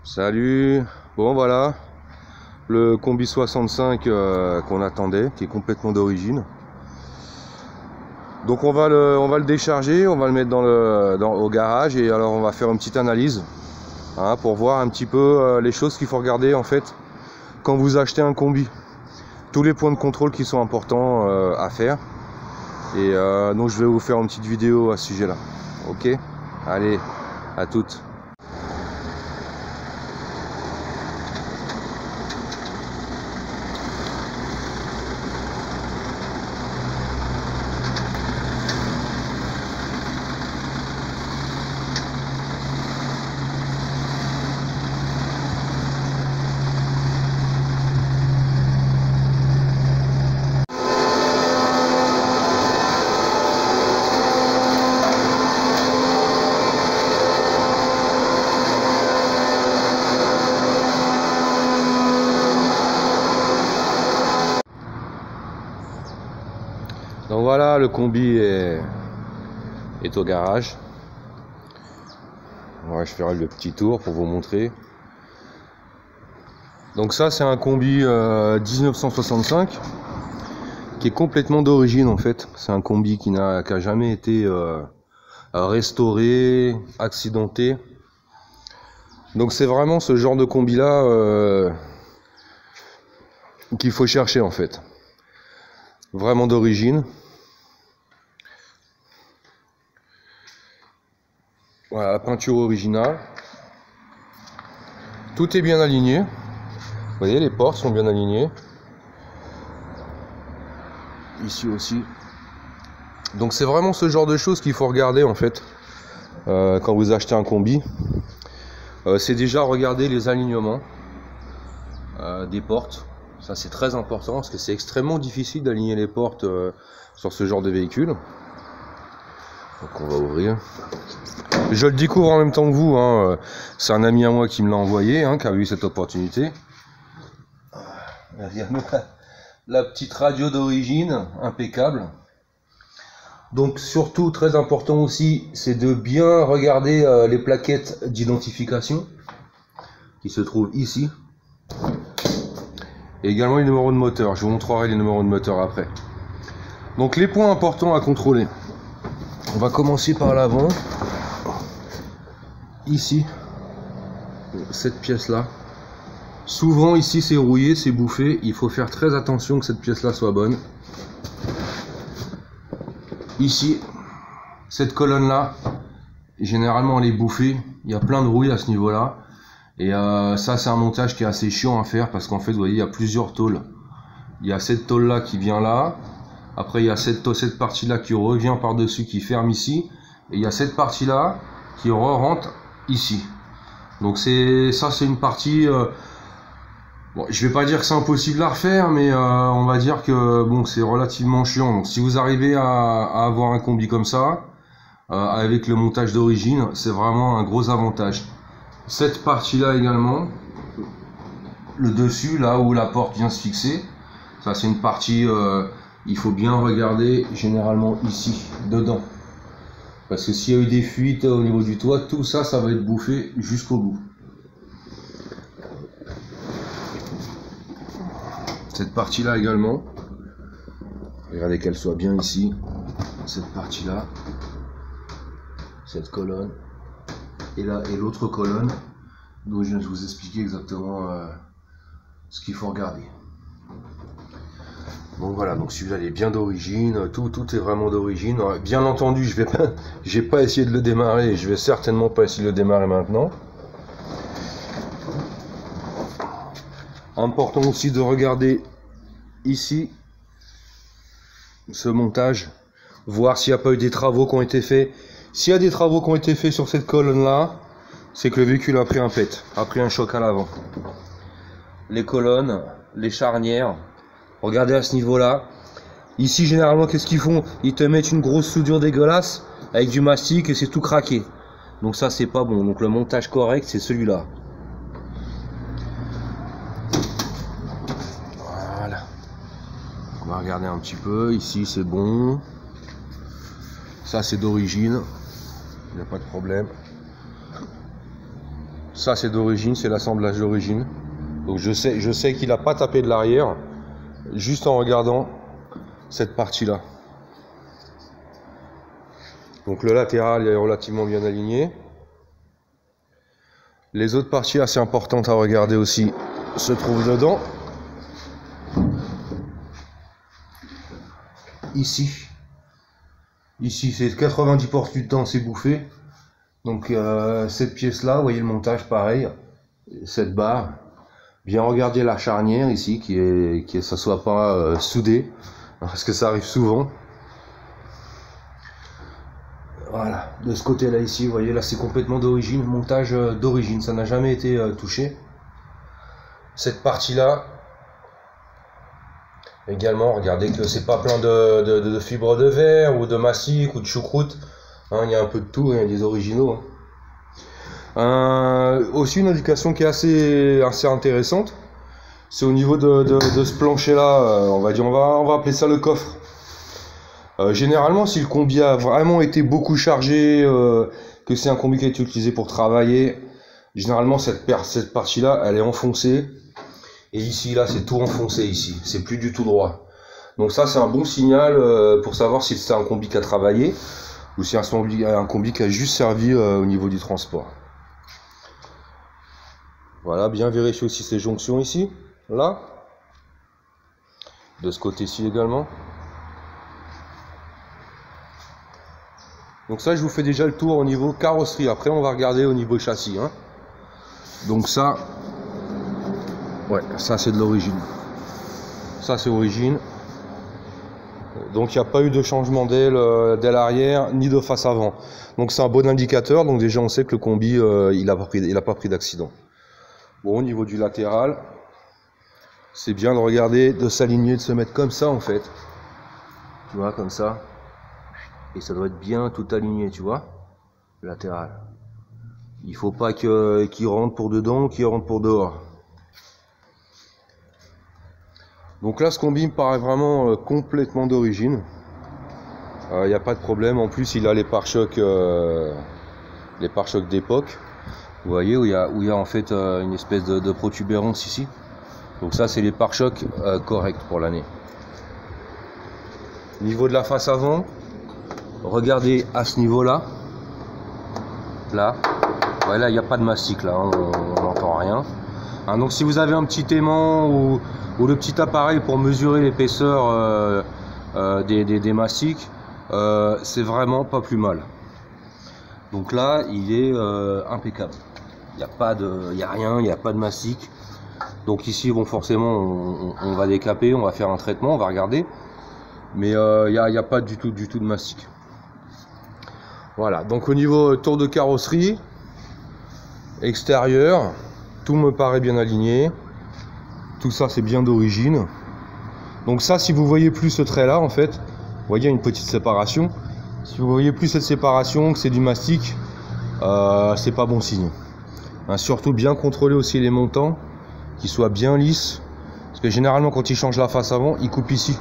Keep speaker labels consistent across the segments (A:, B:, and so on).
A: Salut. Bon voilà, le combi 65 qu'on attendait, qui est complètement d'origine. Donc on va le décharger, on va le mettre au garage et alors on va faire une petite analyse pour voir un petit peu les choses qu'il faut regarder en fait quand vous achetez un combi. Tous les points de contrôle qui sont importants à faire. Et donc je vais vous faire une petite vidéo à ce sujet là. Ok, allez, à toutes. Donc voilà, le combi est au garage. Ouais, je ferai le petit tour pour vous montrer. Donc ça c'est un combi 1965 qui est complètement d'origine en fait. C'est un combi qui n'a jamais été restauré, accidenté. Donc c'est vraiment ce genre de combi là qu'il faut chercher en fait. Vraiment d'origine. Voilà, la peinture originale. Tout est bien aligné. Vous voyez, les portes sont bien alignées. Ici aussi. Donc c'est vraiment ce genre de choses qu'il faut regarder en fait quand vous achetez un combi. C'est déjà regarder les alignements des portes. Ça c'est très important parce que c'est extrêmement difficile d'aligner les portes sur ce genre de véhicule. Donc on va ouvrir. Je le découvre en même temps que vous. C'est un ami à moi qui me l'a envoyé, qui a eu cette opportunité. La petite radio d'origine, impeccable. Donc surtout très important aussi, c'est de bien regarder les plaquettes d'identification qui se trouvent ici. Et également les numéros de moteur. Je vous montrerai les numéros de moteur après. Donc les points importants à contrôler. On va commencer par l'avant. Ici, cette pièce là. Souvent ici c'est rouillé, c'est bouffé. Il faut faire très attention que cette pièce là soit bonne. Ici, cette colonne là, généralement elle est bouffée. Il y a plein de rouille à ce niveau là. Et ça c'est un montage qui est assez chiant à faire parce qu'en fait vous voyez il y a plusieurs tôles. Il y a cette tôle là qui vient là. Après il y a cette partie là qui revient par dessus, qui ferme ici. Et il y a cette partie là qui rentre ici. Donc c'est une partie bon, je vais pas dire que c'est impossible à refaire, mais on va dire que bon, c'est relativement chiant. Donc si vous arrivez à avoir un combi comme ça avec le montage d'origine, c'est vraiment un gros avantage. Cette partie là également, le dessus là où la porte vient se fixer, ça c'est une partie il faut bien regarder généralement ici dedans. Parce que s'il y a eu des fuites au niveau du toit, tout ça, ça va être bouffé jusqu'au bout. Cette partie-là également. Regardez qu'elle soit bien ici. Cette partie-là. Cette colonne. Et là, et l'autre colonne. Donc je viens de vous expliquer exactement ce qu'il faut regarder. Donc voilà, donc celui-là il est bien d'origine, tout est vraiment d'origine. Bien entendu, j'ai pas essayé de le démarrer, et je vais certainement pas essayer de le démarrer maintenant. Important aussi de regarder ici ce montage, voir s'il n'y a pas eu des travaux qui ont été faits. S'il y a des travaux qui ont été faits sur cette colonne là, c'est que le véhicule a pris un pet, a pris un choc à l'avant. Les colonnes, les charnières. Regardez à ce niveau-là. Ici, généralement, qu'est-ce qu'ils font? Ils te mettent une grosse soudure dégueulasse avec du mastic et c'est tout craqué. Donc ça, c'est pas bon. Donc le montage correct, c'est celui-là. Voilà. On va regarder un petit peu. Ici, c'est bon. Ça, c'est d'origine. Il n'y a pas de problème. Ça c'est d'origine, c'est l'assemblage d'origine. Donc je sais qu'il n'a pas tapé de l'arrière, juste en regardant cette partie-là. Donc le latéral est relativement bien aligné. Les autres parties assez importantes à regarder aussi se trouvent dedans. Ici c'est 90% du temps c'est bouffé. Donc cette pièce là, vous voyez le montage pareil, cette barre. Bien regarder la charnière ici, que ça soit pas soudé, parce que ça arrive souvent. Voilà, de ce côté là ici, vous voyez là c'est complètement d'origine, montage d'origine, ça n'a jamais été touché. Cette partie là, également, regardez que c'est pas plein de fibres de verre ou de mastic ou de choucroute. Hein, il y a un peu de tout, il y a des originaux. Aussi une indication qui est assez intéressante, c'est au niveau de ce plancher là, on va appeler ça le coffre. Généralement si le combi a vraiment été beaucoup chargé, que c'est un combi qui a été utilisé pour travailler, généralement cette partie là elle est enfoncée, et ici là c'est tout enfoncé, ici c'est plus du tout droit. Donc ça c'est un bon signal pour savoir si c'est un combi qui a travaillé ou si c'est un combi qui a juste servi au niveau du transport. Voilà, bien vérifier aussi ces jonctions ici, là, de ce côté-ci également. Donc ça, je vous fais déjà le tour au niveau carrosserie. Après, on va regarder au niveau châssis. Hein. Donc ça, ouais, ça c'est de l'origine. Ça c'est origine. Donc il n'y a pas eu de changement d'aile arrière ni de face avant. Donc c'est un bon indicateur. Donc déjà on sait que le combi il a pas pris d'accident. Bon, au niveau du latéral, c'est bien de regarder, de s'aligner, de se mettre comme ça en fait. Tu vois, comme ça. Et ça doit être bien tout aligné, tu vois, le latéral. Il faut pas qu'il rentre pour dedans ou qu'il rentre pour dehors. Donc là, ce combi me paraît vraiment complètement d'origine. Il n'y a pas de problème. En plus, il a les pare-chocs d'époque. Vous voyez, où il y a en fait une espèce de protubérance ici. Donc ça, c'est les pare-chocs corrects pour l'année. Niveau de la face avant, regardez à ce niveau-là. Là, voilà, il n'y a pas de mastic là, hein, on n'entend rien. Hein, donc si vous avez un petit aimant ou le petit appareil pour mesurer l'épaisseur des mastiques, c'est vraiment pas plus mal. Donc là, il est impeccable. Il n'y a rien, il n'y a pas de mastic. Donc ici, bon, forcément, on va décaper, on va faire un traitement, on va regarder. Mais il n'y a pas du tout de mastic. Voilà, donc au niveau tour de carrosserie, extérieur, tout me paraît bien aligné. Tout ça, c'est bien d'origine. Donc ça, si vous voyez plus ce trait là, en fait, vous voyez une petite séparation. Si vous voyez plus cette séparation, que c'est du mastic, c'est pas bon signe. Hein, surtout bien contrôler aussi les montants, qu'ils soient bien lisses. Parce que généralement, quand ils changent la face avant, ils coupent ici.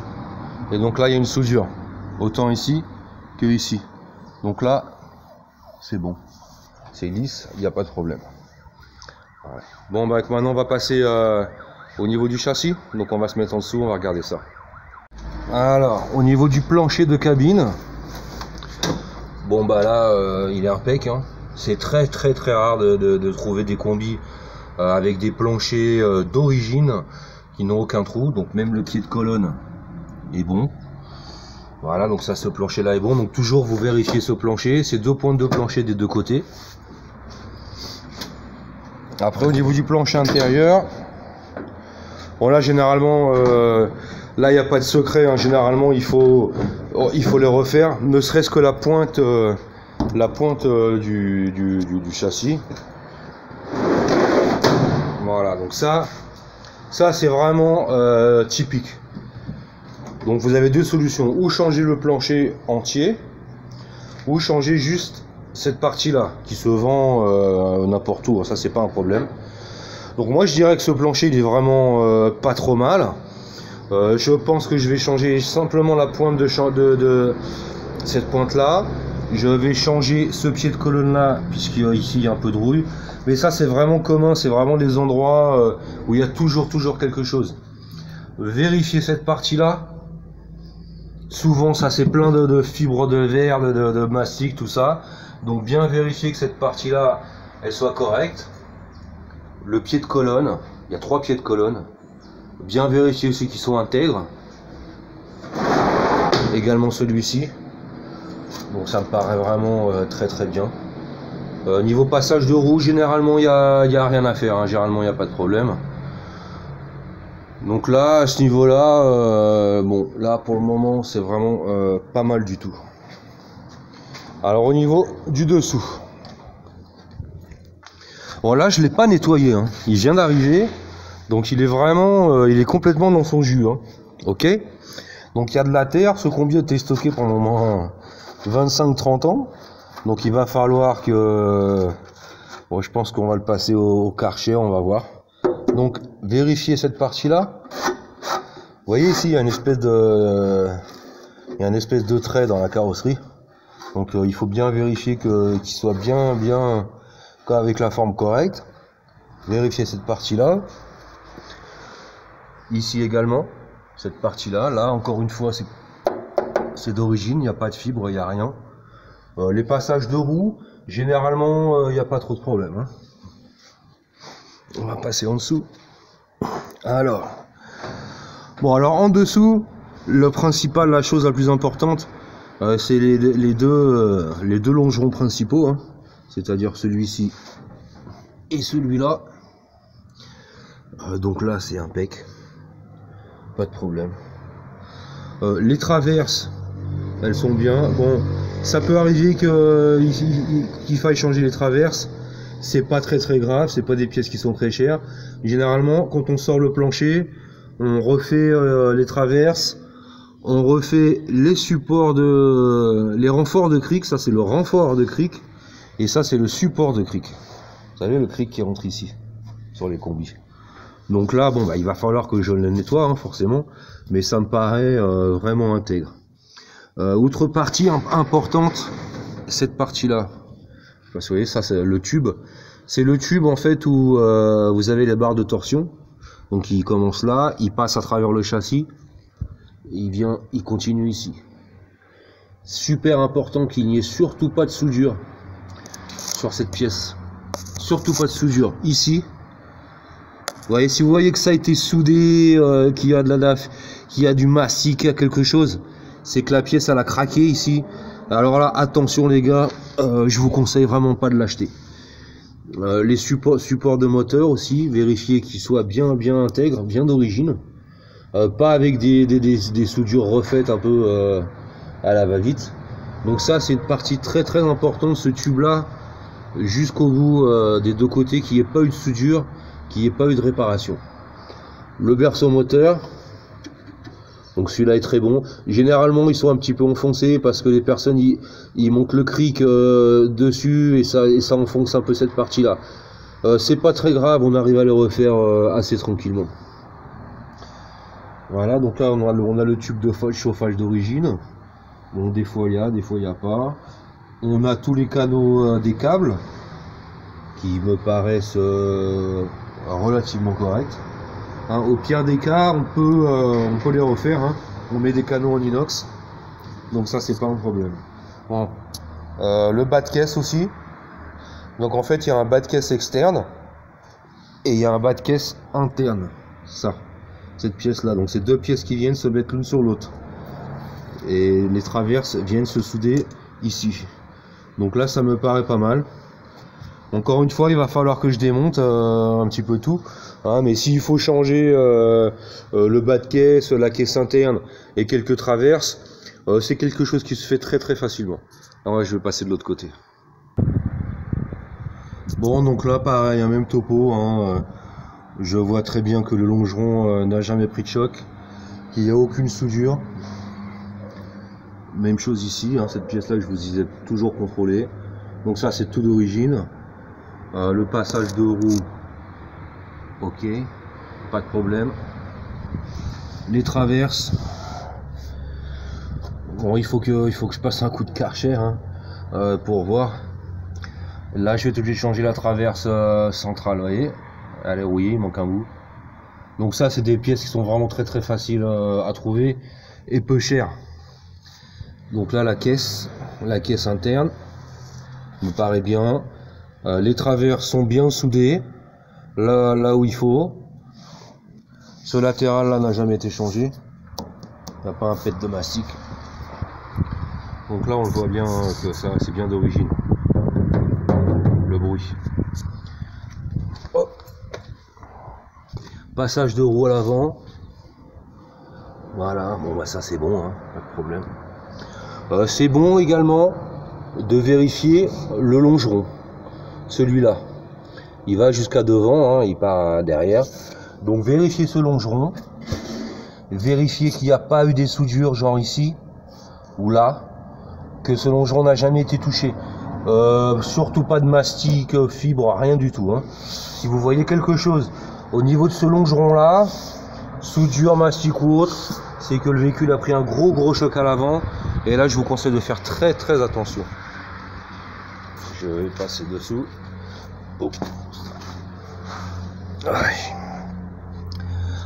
A: Et donc là, il y a une soudure. Autant ici que ici. Donc là, c'est bon. C'est lisse, il n'y a pas de problème. Ouais. Bon, bah maintenant, on va passer au niveau du châssis. Donc on va se mettre en dessous, on va regarder ça. Alors, au niveau du plancher de cabine, bon bah là, il est impec. Hein. C'est très rare de trouver des combis avec des planchers d'origine qui n'ont aucun trou. Donc même le pied de colonne est bon. Voilà, donc ça, ce plancher là est bon. Donc toujours vous vérifiez ce plancher, ces deux pointes de plancher des deux côtés. Après au niveau du plancher intérieur, bon là généralement là il n'y a pas de secret, hein. Généralement il faut les refaire, ne serait-ce que la pointe du châssis. Voilà, donc ça c'est vraiment typique. Donc vous avez deux solutions, ou changer le plancher entier, ou changer juste cette partie là qui se vend n'importe où, ça c'est pas un problème. Donc moi je dirais que ce plancher il est vraiment pas trop mal. Je pense que je vais changer simplement la pointe de cette pointe là, Je vais changer ce pied de colonne là, puisqu'ici il y a un peu de rouille. Mais ça c'est vraiment commun, c'est vraiment des endroits où il y a toujours quelque chose. Vérifiez cette partie là. Souvent ça c'est plein de fibres de verre, de mastic, tout ça. Donc bien vérifier que cette partie là, elle soit correcte. Le pied de colonne, il y a 3 pieds de colonne. Bien vérifier aussi qu'ils sont intègres. Également celui-ci. Donc ça me paraît vraiment très bien. Niveau passage de roue, généralement il n'y a rien à faire, hein. Généralement il n'y a pas de problème. Donc là, à ce niveau-là, bon, là pour le moment c'est vraiment pas mal du tout. Alors au niveau du dessous. Bon là je l'ai pas nettoyé, hein. Il vient d'arriver. Donc il est vraiment, il est complètement dans son jus, hein. Ok. Donc il y a de la terre, ce combi a été stocké pendant au moins 25-30 ans. Donc il va falloir que... Bon, je pense qu'on va le passer au Karcher, on va voir. Donc vérifiez cette partie-là. Vous voyez ici, il y a une espèce de trait dans la carrosserie. Donc il faut bien vérifier qu'il soit bien avec la forme correcte. Vérifiez cette partie-là. Ici également, cette partie-là. Là, encore une fois, c'est d'origine, il n'y a pas de fibre, il n'y a rien. Les passages de roues, généralement, il n'y a pas trop de problème, hein. On va passer en dessous. Alors, bon, alors en dessous, le principal, la chose la plus importante, c'est les deux longerons principaux, hein. C'est-à-dire celui-ci et celui-là. Donc là, c'est impec. Pas de problème. Les traverses, elles sont bien. Bon, ça peut arriver qu'il faille changer les traverses. C'est pas très grave, c'est pas des pièces qui sont très chères. Généralement, quand on sort le plancher, on refait les traverses, on refait les supports les renforts de cric. Ça c'est le renfort de cric et ça c'est le support de cric. Vous savez, le cric qui rentre ici sur les combis. Donc là, bon, bah, il va falloir que je le nettoie, hein, forcément, mais ça me paraît vraiment intègre. Autre partie importante, cette partie-là. Vous voyez, ça c'est le tube. C'est le tube en fait où vous avez les barres de torsion. Donc il commence là, il passe à travers le châssis, il continue ici. Super important qu'il n'y ait surtout pas de soudure sur cette pièce. Surtout pas de soudure ici. Vous voyez, si vous voyez que ça a été soudé, qu'il y a qu'il y a du mastic, qu'il y a quelque chose, c'est que la pièce elle a craqué ici. Alors là, attention les gars, je vous conseille vraiment pas de l'acheter. Les supports de moteur aussi, vérifiez qu'ils soient bien intègres, bien d'origine. Pas avec des soudures refaites un peu à la va-vite. Donc ça, c'est une partie très importante, ce tube-là, jusqu'au bout des deux côtés, qu'il n'y ait pas eu de soudure, qu'il n'y ait pas eu de réparation. Le berceau moteur. Donc celui-là est très bon. Généralement ils sont un petit peu enfoncés parce que les personnes ils montent le cric dessus et ça enfonce un peu cette partie là. C'est pas très grave, on arrive à le refaire assez tranquillement. Voilà, donc là on a le tube de chauffage d'origine. Bon, des fois il y a pas. On a tous les canaux des câbles qui me paraissent relativement corrects. Hein, au pire des cas, on peut les refaire, hein. On met des canaux en inox, donc ça c'est pas un problème. Bon. Le bas de caisse aussi. Donc en fait il y a un bas de caisse externe et il y a un bas de caisse interne. Ça, cette pièce là, donc c'est deux pièces qui viennent se mettre l'une sur l'autre et les traverses viennent se souder ici. Donc là ça me paraît pas mal. Encore une fois, il va falloir que je démonte un petit peu tout, hein, mais s'il faut changer le bas de caisse, la caisse interne et quelques traverses, c'est quelque chose qui se fait très facilement. Alors ouais, je vais passer de l'autre côté. Bon, donc là pareil, un même topo, hein, je vois très bien que le longeron n'a jamais pris de choc, qu'il n'y a aucune soudure. Même chose ici, hein, cette pièce là je vous disais toujours contrôlée. Donc ça c'est tout d'origine. Le passage de roue, ok, pas de problème. Les traverses, bon, il faut que je passe un coup de Karcher, hein. pour voir. Là je vais être obligé de changer la traverse centrale, vous voyez, elle est rouillée, il manque un bout. Donc ça c'est des pièces qui sont vraiment très faciles à trouver et peu chères. Donc là la caisse interne me paraît bien. Les traverses sont bien soudées là où il faut. Ce latéral là n'a jamais été changé, il n'y a pas un pet de mastic. Donc là on le voit bien que ça c'est bien d'origine, le bruit. Hop. Passage de roue à l'avant, voilà, bon bah ça c'est bon, hein, pas de problème. C'est bon également de vérifier le longeron, celui-là il va jusqu'à devant, hein, il part derrière, donc vérifiez ce longeron, vérifiez qu'il n'y a pas eu des soudures genre ici ou là, que ce longeron n'a jamais été touché, surtout pas de mastic, fibre, rien du tout, hein. Si vous voyez quelque chose au niveau de ce longeron là, soudure, mastic ou autre, c'est que le véhicule a pris un gros choc à l'avant, et là je vous conseille de faire très attention. Je vais passer dessous. Oh.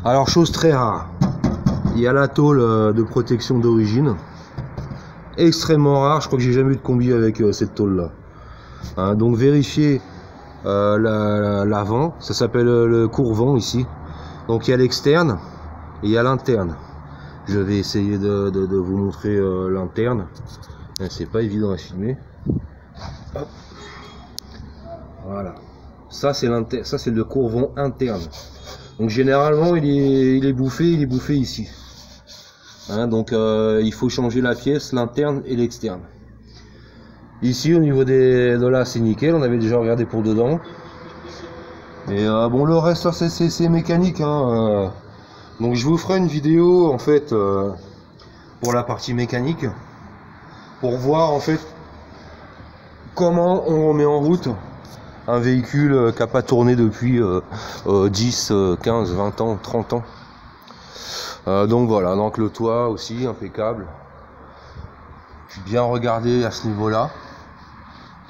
A: Alors chose très rare, il y a la tôle de protection d'origine, extrêmement rare, je crois que j'ai jamais eu de combi avec cette tôle là, hein, donc vérifiez l'avant, ça s'appelle le courvent ici. Donc il y a l'externe et il y a l'interne. Je vais essayer de vous montrer l'interne, c'est pas évident à filmer. Hop. Voilà, ça c'est le courvent interne. Donc généralement il est bouffé ici, hein, donc il faut changer la pièce, l'interne et l'externe. Ici au niveau de là c'est nickel, on avait déjà regardé pour dedans. Et bon le reste c'est mécanique, hein, donc je vous ferai une vidéo en fait pour la partie mécanique, pour voir en fait comment on remet en route un véhicule qui n'a pas tourné depuis 10, 15, 20 ans, 30 ans. Donc voilà, donc le toit aussi impeccable, bien regardé à ce niveau là,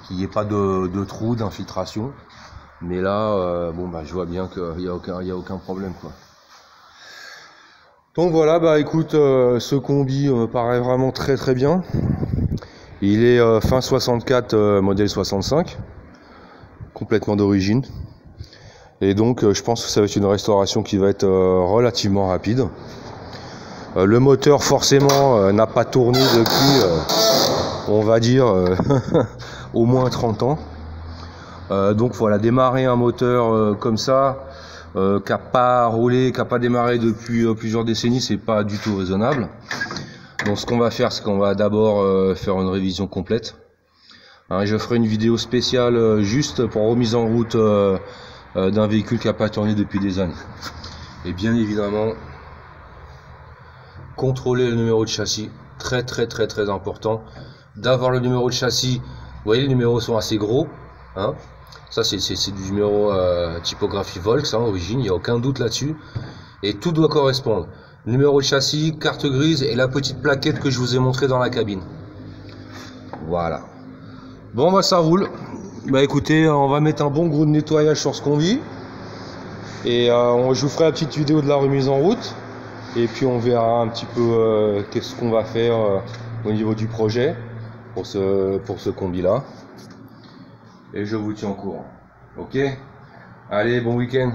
A: qu'il n'y ait pas de trou d'infiltration, mais là bon bah je vois bien qu'il n'y a aucun problème quoi. Donc voilà, bah écoute, ce combi me paraît vraiment très bien. Il est fin 64 modèle 65, complètement d'origine, et donc je pense que ça va être une restauration qui va être relativement rapide. Le moteur forcément n'a pas tourné depuis on va dire au moins 30 ans. Donc voilà, démarrer un moteur comme ça qui n'a pas roulé, qui n'a pas démarré depuis plusieurs décennies, c'est pas du tout raisonnable. Donc ce qu'on va faire, c'est qu'on va d'abord faire une révision complète. Hein, je ferai une vidéo spéciale juste pour remise en route d'un véhicule qui n'a pas tourné depuis des années. Et bien évidemment, contrôler le numéro de châssis, très important. D'avoir le numéro de châssis, vous voyez les numéros sont assez gros, hein. Ça c'est du numéro typographie Volks, hein, origine, il n'y a aucun doute là-dessus. Et tout doit correspondre. Numéro de châssis, carte grise et la petite plaquette que je vous ai montré dans la cabine. Voilà. Bon bah ça roule. Bah écoutez, on va mettre un bon gros nettoyage sur ce combi. Et je vous ferai la petite vidéo de la remise en route. Et puis on verra un petit peu qu'est-ce qu'on va faire au niveau du projet pour ce combi là. Et je vous tiens au courant. Ok? Allez, bon week-end.